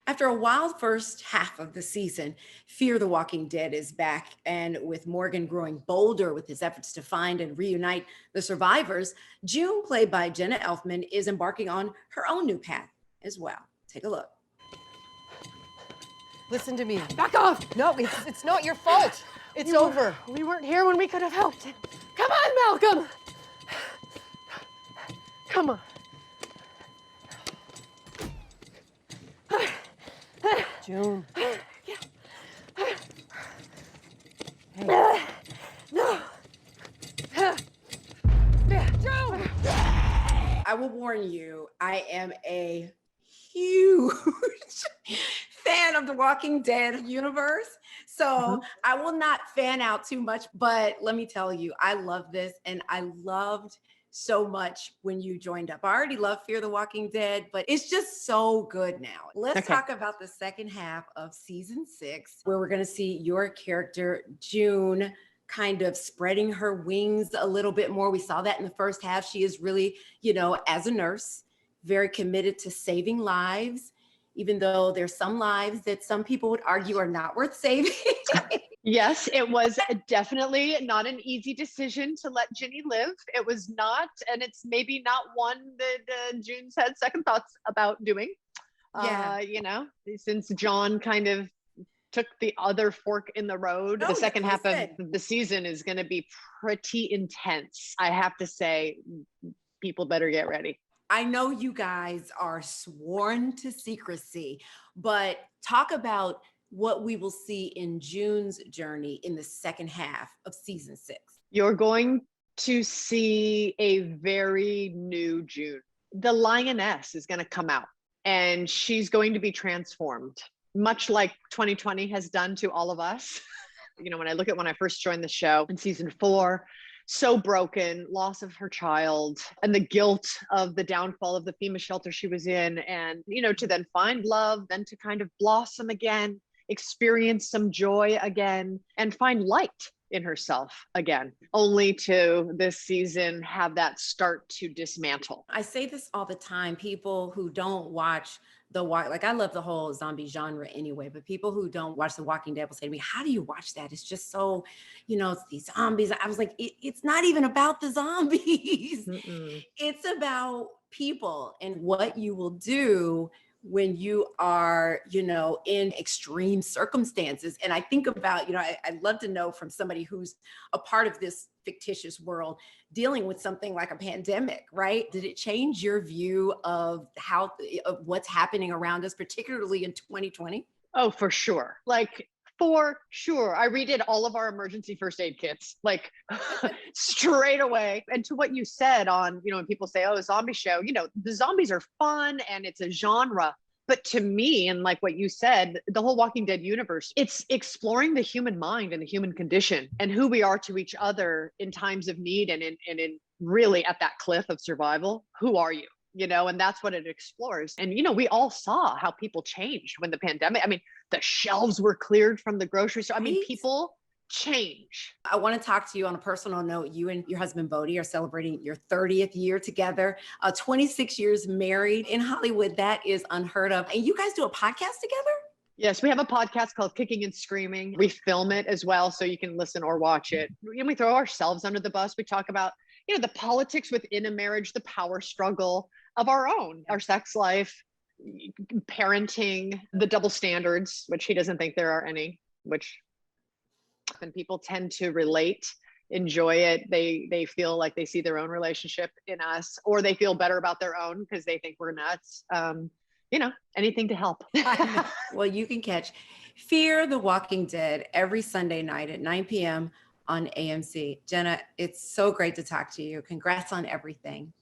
After a wild first half of the season, Fear the Walking Dead is back, and with Morgan growing bolder with his efforts to find and reunite the survivors, June, played by Jenna Elfman, is embarking on her own new path as well. Take a look. Listen to me. Back off! No, it's not your fault. It's over. We weren't here when we could have helped. Come on, Malcolm! Come on. June. No. June! I will warn you, I am a huge fan of the Walking Dead universe. So I will not fan out too much, but let me tell you, I love this. And I loved so much when you joined up. I already love Fear the Walking Dead, but it's just so good now. Let's talk about the second half of season 6, where we're going to see your character, June, kind of spreading her wings a little bit more. We saw that in the first half. She is really, as a nurse, very committed to saving lives, even though there's some lives that some people would argue are not worth saving. Yes, it was definitely not an easy decision to let Ginny live. It was not, and it's maybe not one that June's had second thoughts about doing. Yeah. Since John kind of took the other fork in the road, the second half of the season is going to be pretty intense. I have to say, people better get ready. I know you guys are sworn to secrecy, but talk about what we will see in June's journey in the second half of season 6. You're going to see a very new June. The lioness is going to come out and she's going to be transformed, much like 2020 has done to all of us. When I look at when I first joined the show in season 4, so broken, loss of her child, and the guilt of the downfall of the FEMA shelter she was in, and, to then find love, then to kind of blossom again, experience some joy again, and find light in herself again, only to this season have that start to dismantle. I say this all the time. People who don't watch I love the whole zombie genre anyway, but people who don't watch The Walking Dead will say to me, how do you watch that? It's just so, it's these zombies. I was like, it's not even about the zombies. It's about people and what you will do when you are, in extreme circumstances. And I think about, I'd love to know from somebody who's a part of this fictitious world dealing with something like a pandemic, right? Did it change your view of of what's happening around us, particularly in 2020? Oh, for sure. For sure. I redid all of our emergency first aid kits, straight away. And to what you said on, when people say, oh, a zombie show, the zombies are fun and it's a genre. But to me, and like what you said, the whole Walking Dead universe, it's exploring the human mind and the human condition and who we are to each other in times of need and in really at that cliff of survival. Who are you? And that's what it explores. And, we all saw how people changed when the pandemic, the shelves were cleared from the grocery store. People change. I want to talk to you on a personal note. You and your husband, Bodhi, are celebrating your 30th year together, 26 years married in Hollywood. That is unheard of. And you guys do a podcast together? Yes, we have a podcast called Kicking and Screaming. We film it as well, so you can listen or watch it. We throw ourselves under the bus. We talk about, the politics within a marriage, the power struggle of our own, our sex life, parenting, the double standards, which he doesn't think there are any, which and people tend to relate, enjoy it. They feel like they see their own relationship in us, or they feel better about their own because they think we're nuts. Anything to help. Well, you can catch Fear the Walking Dead every Sunday night at 9 p.m. on AMC. Jenna, it's so great to talk to you. Congrats on everything.